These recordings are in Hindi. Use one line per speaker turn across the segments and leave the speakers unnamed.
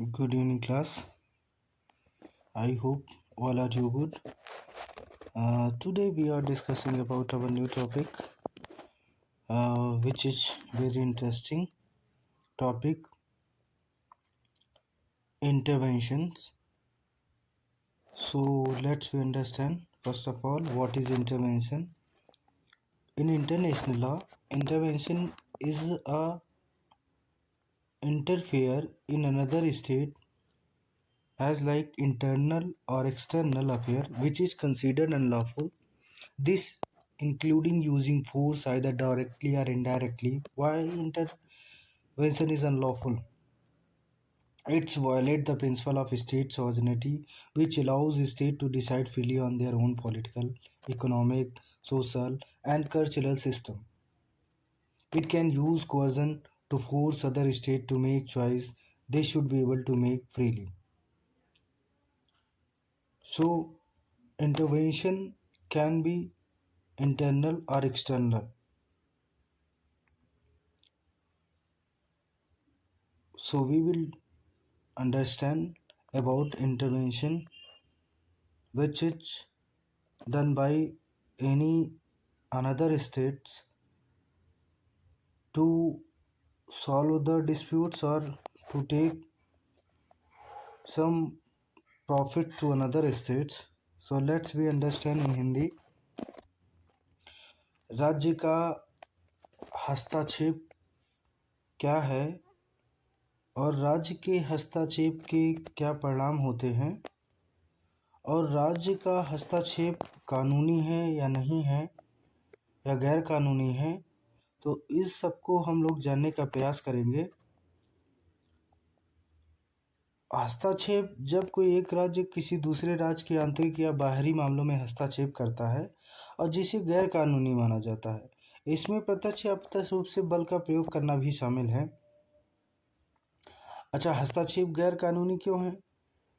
Good evening, class. I hope all are you good. Today we are discussing about our new topic, which is very interesting topic: interventions. So let's we understand first of all what is intervention. In international law, intervention is a interfere in another state as like internal or external affair which is considered unlawful. This including using force either directly or indirectly. Why intervention is unlawful? It's violate the principle of state sovereignty, which allows state to decide freely on their own political, economic, social, and cultural system. It can use coercion to force other state to make choice they should be able to make freely. So intervention can be internal or external. So we will understand about intervention which is done by any another states to solve the disputes or to take some profit to another states. So let's we understand in Hindi. राज्य का हस्तक्षेप क्या है और राज्य के हस्तक्षेप के क्या परिणाम होते हैं और राज्य का हस्तक्षेप कानूनी है या नहीं है या गैर कानूनी है, तो इस सब को हम लोग जानने का प्रयास करेंगे। हस्तक्षेप जब कोई एक राज्य किसी दूसरे राज्य के आंतरिक या बाहरी मामलों में हस्तक्षेप करता है और जिसे गैर कानूनी माना जाता है, इसमें प्रत्यक्ष या अप्रत्यक्ष रूप से बल का प्रयोग करना भी शामिल है। अच्छा, हस्तक्षेप गैर कानूनी क्यों है?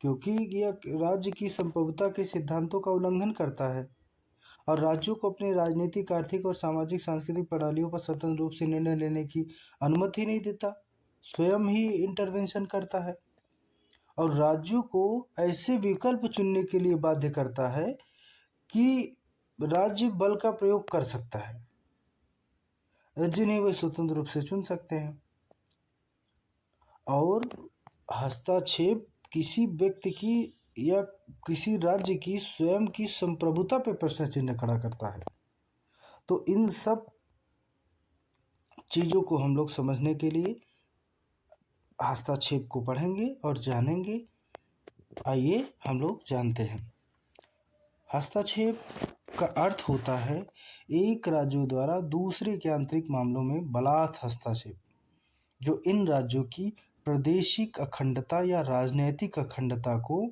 क्योंकि यह राज्य की संप्रभुता के सिद्धांतों का उल्लंघन करता है और राज्यों को अपने राजनीतिक, आर्थिक और सामाजिक सांस्कृतिक प्रणालियों पर स्वतंत्र रूप से निर्णय लेने की अनुमति नहीं देता, स्वयं ही इंटरवेंशन करता है और राज्यों को ऐसे विकल्प चुनने के लिए बाध्य करता है कि राज्य बल का प्रयोग कर सकता है जिन्हें वे स्वतंत्र रूप से चुन सकते हैं। और हस्तक्षेप किसी व्यक्ति की या किसी राज्य की स्वयं की संप्रभुता पर प्रश्न चिन्ह खड़ा करता है। तो इन सब चीज़ों को हम लोग समझने के लिए हस्तक्षेप को पढ़ेंगे और जानेंगे। आइए हम लोग जानते हैं। हस्तक्षेप का अर्थ होता है एक राज्यों द्वारा दूसरे के आंतरिक मामलों में बलात् हस्तक्षेप जो इन राज्यों की प्रादेशिक अखंडता या राजनीतिक अखंडता को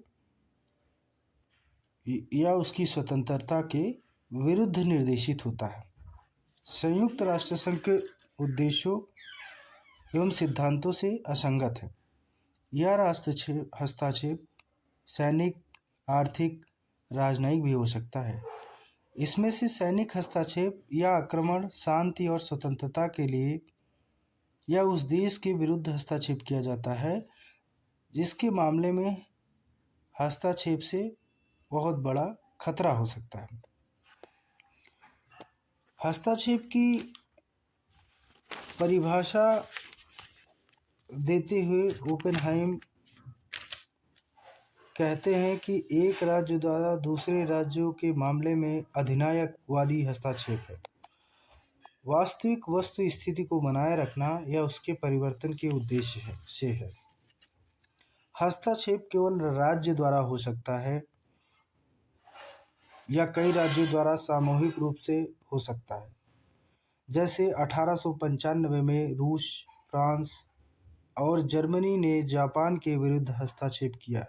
या उसकी स्वतंत्रता के विरुद्ध निर्देशित होता है। संयुक्त राष्ट्र संघ के उद्देश्यों एवं सिद्धांतों से असंगत है। यह हस्तक्षेप सैनिक, आर्थिक, राजनयिक भी हो सकता है। इसमें से सैनिक हस्तक्षेप या आक्रमण शांति और स्वतंत्रता के लिए या उस देश के विरुद्ध हस्तक्षेप किया जाता है जिसके मामले में हस्तक्षेप से बहुत बड़ा खतरा हो सकता है। हस्तक्षेप की परिभाषा देते हुए ओपेनहाइम कहते हैं कि एक राज्य द्वारा दूसरे राज्यों के मामले में अधिनायकवादी हस्तक्षेप है। वास्तविक वस्तु स्थिति को बनाए रखना या उसके परिवर्तन के उद्देश्य से है। हस्तक्षेप केवल राज्य द्वारा हो सकता है या कई राज्यों द्वारा सामूहिक रूप से हो सकता है। जैसे 1895 में रूस, फ्रांस और जर्मनी ने जापान के विरुद्ध हस्तक्षेप किया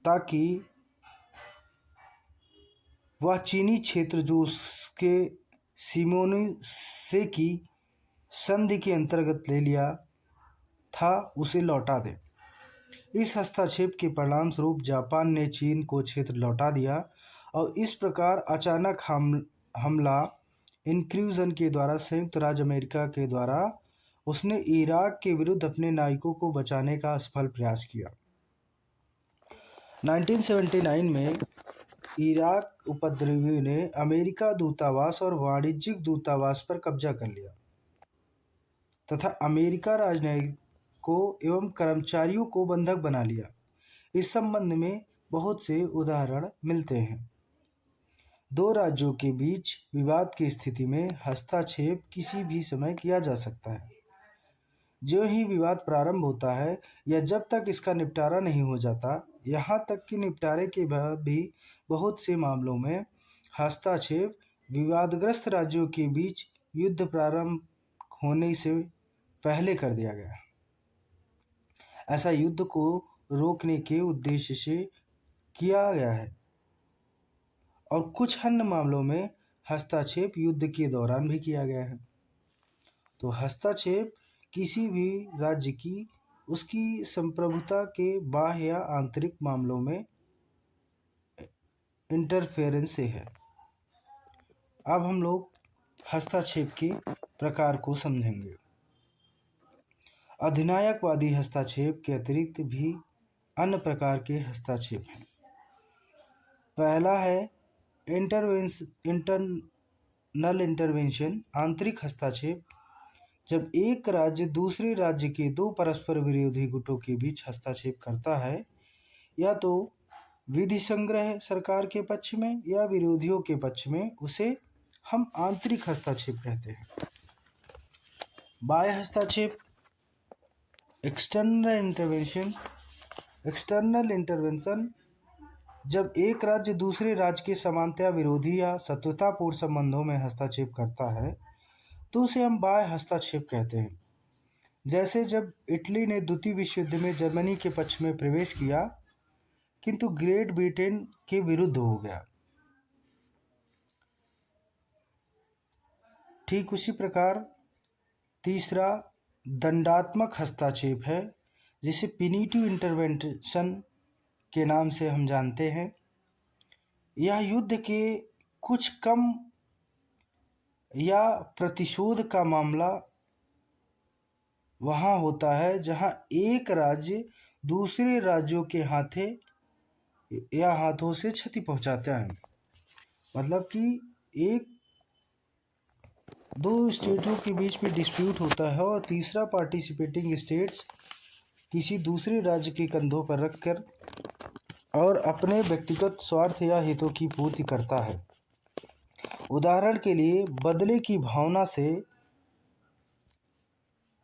ताकि वह चीनी क्षेत्र जो उसके शिमोनोसेकी संधि के अंतर्गत ले लिया था उसे लौटा दे। इस हस्तक्षेप के परिणाम स्वरूप जापान ने चीन को क्षेत्र लौटा दिया और इस प्रकार अचानक हमला इंक्लूजन के द्वारा संयुक्त राज्य अमेरिका के द्वारा उसने इराक के विरुद्ध अपने नायकों को बचाने का असफल प्रयास किया। 1979 में इराक उपद्रवियों ने अमेरिका दूतावास और वाणिज्यिक दूतावास पर कब्जा कर लिया तथा अमेरिका राजनयिकों एवं कर्मचारियों को बंधक बना लिया। इस संबंध में बहुत से उदाहरण मिलते हैं। दो राज्यों के बीच विवाद की स्थिति में हस्तक्षेप किसी भी समय किया जा सकता है। जो ही विवाद प्रारंभ होता है या जब तक इसका निपटारा नहीं हो जाता, यहाँ तक कि निपटारे के बाद भी बहुत से मामलों में हस्तक्षेप विवादग्रस्त राज्यों के बीच युद्ध प्रारंभ होने से पहले कर दिया गया। ऐसा युद्ध को रोकने के उद्देश्य से किया गया है और कुछ अन्य मामलों में हस्तक्षेप युद्ध के दौरान भी किया गया है। तो हस्तक्षेप किसी भी राज्य की उसकी संप्रभुता के बाह्य या आंतरिक मामलों में इंटरफेरेंस से है। अब हम लोग हस्तक्षेप के प्रकार को समझेंगे। अधिनायकवादी हस्तक्षेप के अतिरिक्त भी अन्य प्रकार के हस्तक्षेप हैं। पहला है इंटरनल इंटरवेंशन, आंतरिक हस्तक्षेप। जब एक राज्य दूसरे राज्य के दो परस्पर विरोधी गुटों के बीच हस्तक्षेप करता है, या तो विधि संग्रह सरकार के पक्ष में या विरोधियों के पक्ष में, उसे हम आंतरिक हस्तक्षेप कहते हैं। बाह्य हस्तक्षेप एक्सटर्नल इंटरवेंशन, जब एक राज्य दूसरे राज्य के समानता विरोधी या शत्रुतापूर्ण संबंधों में हस्तक्षेप करता है तो उसे हम बाह्य हस्तक्षेप कहते हैं। जैसे जब इटली ने द्वितीय विश्व युद्ध में जर्मनी के पक्ष में प्रवेश किया किंतु ग्रेट ब्रिटेन के विरुद्ध हो गया। ठीक उसी प्रकार तीसरा दंडात्मक हस्तक्षेप है, जिसे पिनिटिव इंटरवेंशन के नाम से हम जानते हैं। यह युद्ध के कुछ कम या प्रतिशोध का मामला वहाँ होता है जहाँ एक राज्य दूसरे राज्यों के हाथों से क्षति पहुँचाता है। मतलब कि एक दो स्टेटों के बीच में डिस्प्यूट होता है और तीसरा पार्टिसिपेटिंग स्टेट्स किसी दूसरे राज्य के कंधों पर रखकर और अपने व्यक्तिगत स्वार्थ या हितों की पूर्ति करता है। उदाहरण के लिए, बदले की भावना से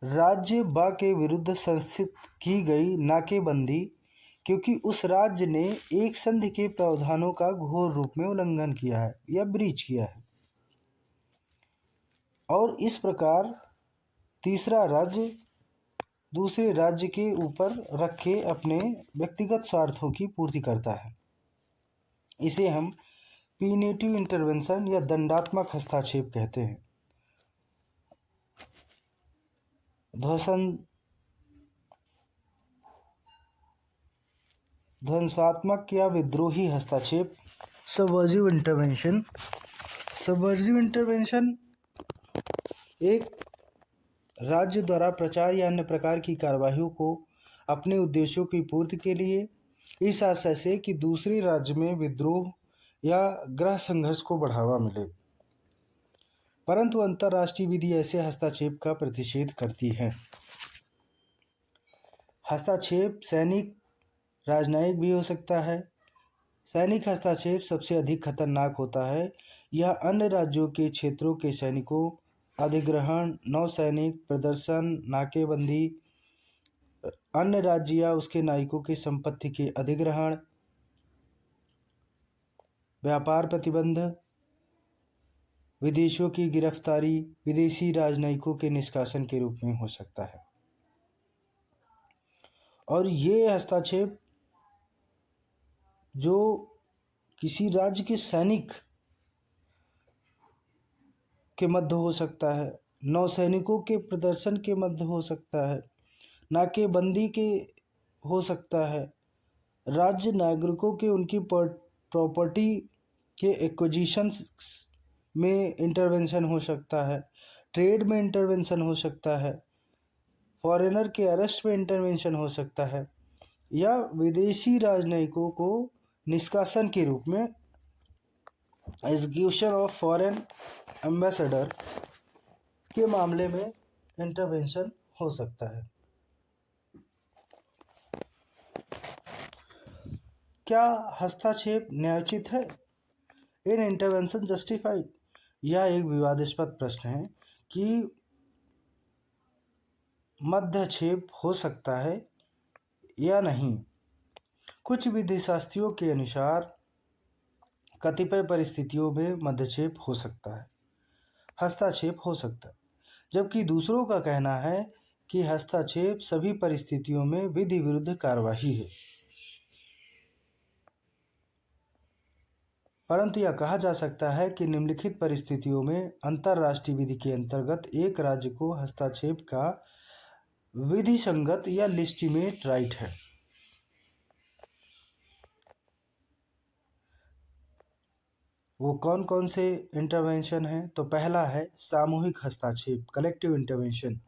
राज्य ब के विरुद्ध संस्थित की गई नाकेबंदी क्योंकि उस राज्य ने एक संधि के प्रावधानों का घोर रूप में उल्लंघन किया है या ब्रीच किया है, और इस प्रकार तीसरा राज्य दूसरे राज्य के ऊपर रखे अपने व्यक्तिगत स्वार्थों की पूर्ति करता है। इसे हम पीनेटिव इंटरवेंशन या दंडात्मक हस्तक्षेप कहते हैं। ध्वंसात्मक या विद्रोही हस्तक्षेप, सबवर्जिव इंटरवेंशन एक राज्य द्वारा प्रचार या अन्य प्रकार की कार्यवाहियों को अपने उद्देश्यों की पूर्ति के लिए इस आशय से कि दूसरे राज्य में विद्रोह या गृह संघर्ष को बढ़ावा मिले, परंतु अंतर्राष्ट्रीय विधि ऐसे हस्तक्षेप का प्रतिषेध करती है। हस्तक्षेप सैनिक राजनयिक भी हो सकता है। सैनिक हस्तक्षेप सबसे अधिक खतरनाक होता है। यह अन्य राज्यों के क्षेत्रों के सैनिकों अधिग्रहण, नौसैनिक प्रदर्शन, नाकेबंदी, अन्य राज्य या उसके नायकों की संपत्ति के अधिग्रहण, व्यापार प्रतिबंध, विदेशियों की गिरफ्तारी, विदेशी राजनयिकों के निष्कासन के रूप में हो सकता है। और ये हस्तक्षेप जो किसी राज्य के सैनिक के मध्य हो सकता है, नौसैनिकों के प्रदर्शन के मध्य हो सकता है, नाकेबंदी के हो सकता है, राज्य नागरिकों के उनकी प्रॉपर्टी के एक्विजिशंस में इंटरवेंशन हो सकता है, ट्रेड में इंटरवेंशन हो सकता है, फॉरेनर के अरेस्ट में इंटरवेंशन हो सकता है, या विदेशी राजनयिकों को निष्कासन के रूप में एग्जीक्यूशन ऑफ फॉरेन एम्बेसडर के मामले में इंटरवेंशन हो सकता है। क्या हस्तक्षेप न्यायोचित है? इन इंटरवेंशन जस्टिफाइड? यह एक विवादास्पद प्रश्न है कि मध्यक्षेप हो सकता है या नहीं। कुछ विधिशास्त्रियों के अनुसार कतिपय परिस्थितियों में मध्यक्षेप हो सकता है, हस्तक्षेप हो सकता है, जबकि दूसरों का कहना है कि हस्तक्षेप सभी परिस्थितियों में विधि विरुद्ध कार्यवाही है। परंतु यह कहा जा सकता है कि निम्नलिखित परिस्थितियों में अंतर्राष्ट्रीय विधि के अंतर्गत एक राज्य को हस्तक्षेप का विधिसंगत या लिस्टिमेट राइट है। वो कौन कौन से इंटरवेंशन हैं? तो पहला है सामूहिक हस्तक्षेप, कलेक्टिव इंटरवेंशन।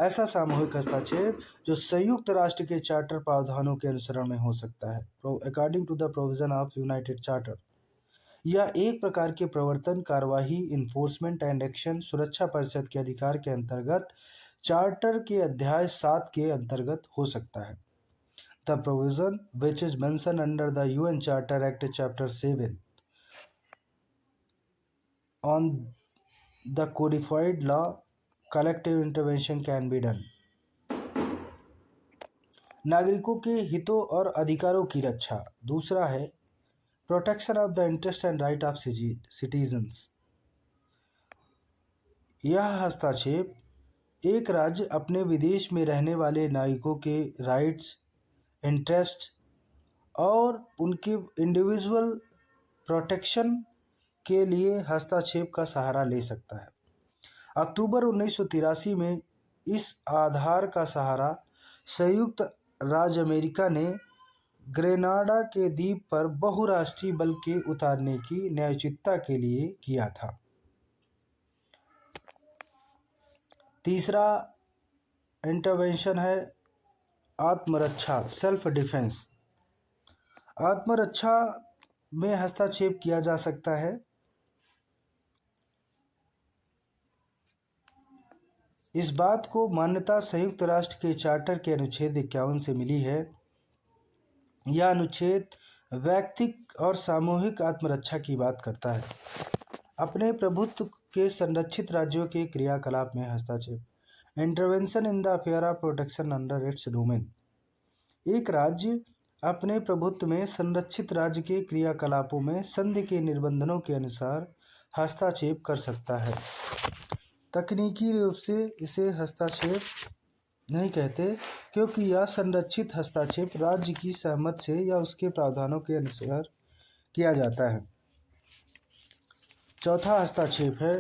ऐसा सामूहिक हस्तक्षेप जो संयुक्त राष्ट्र के चार्टर प्रावधानों के अनुसरण में हो सकता है, according to the provision of united charter. यह एक प्रकार के प्रवर्तन, कार्यवाही, इन्फोर्समेंट एंड एक्शन सुरक्षा परिषद के अधिकार के अंतर्गत चार्टर के अध्याय 7 के अंतर्गत हो सकता है। The provision which is mention under the UN charter act chapter 7 on the codified law, collective intervention can be done। नागरिकों के हितों और अधिकारों की रक्षा। दूसरा है protection of the interest and right of citizens. यह हस्तक्षेप एक राज्य अपने विदेश में रहने वाले नागरिकों के राइट्स, इंटरेस्ट और उनके इंडिविजुअल प्रोटेक्शन के लिए हस्तक्षेप का सहारा ले सकता है। अक्टूबर 1983 में इस आधार का सहारा संयुक्त राज्य अमेरिका ने ग्रेनाडा के द्वीप पर बहुराष्ट्रीय बल के उतारने की न्यायोचितता के लिए किया था। तीसरा इंटरवेंशन है आत्मरक्षा, सेल्फ डिफेंस। आत्मरक्षा में हस्तक्षेप किया जा सकता है। इस बात को मान्यता संयुक्त राष्ट्र के चार्टर के अनुच्छेद 51 से मिली है। यह अनुच्छेद वैयक्तिक और सामूहिक आत्मरक्षा की बात करता है। अपने प्रभुत्व के संरक्षित राज्यों के क्रियाकलाप में हस्तक्षेप, intervention in the affair of protection under its domain. एक राज्य अपने प्रभुत्व में संरक्षित राज्य के क्रियाकलापों में संधि के निबंधनों के अनुसार हस्तक्षेप कर सकता है। तकनीकी रूप से इसे हस्तक्षेप नहीं कहते, क्योंकि यह संरक्षित हस्तक्षेप राज्य की सहमति से या उसके प्रावधानों के अनुसार किया जाता है। चौथा हस्तक्षेप है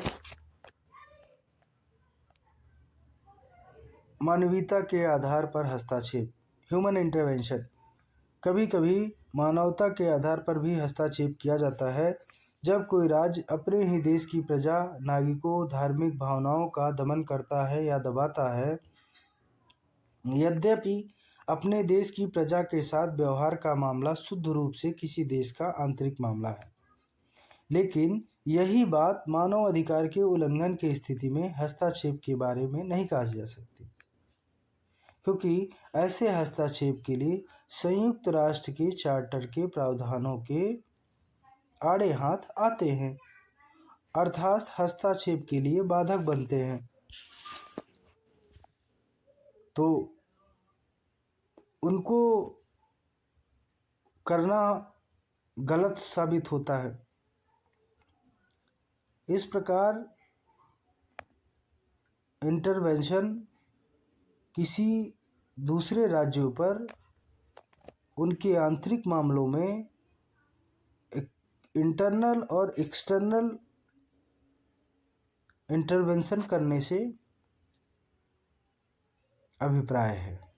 मानवीयता के आधार पर हस्तक्षेप, ह्यूमन इंटरवेंशन। कभी कभी मानवता के आधार पर भी हस्तक्षेप किया जाता है, जब कोई राज्य अपने ही देश की प्रजा, नागरिकों, धार्मिक भावनाओं का दमन करता है या दबाता है। यद्यपि अपने देश की प्रजा के साथ व्यवहार का मामला शुद्ध रूप से किसी देश का आंतरिक मामला है, लेकिन यही बात मानव अधिकार के उल्लंघन की स्थिति में हस्तक्षेप के बारे में नहीं कहा जा सकती, क्योंकि ऐसे हस्तक्षेप के लिए संयुक्त राष्ट्र के चार्टर के प्रावधानों के आड़े हाथ आते हैं, अर्थात हस्तक्षेप के लिए बाधक बनते हैं। तो उनको करना गलत साबित होता है। इस प्रकार इंटरवेंशन किसी दूसरे राज्यों पर उनके आंतरिक मामलों में इंटरनल और एक्सटर्नल इंटरवेंशन करने से अभिप्राय है।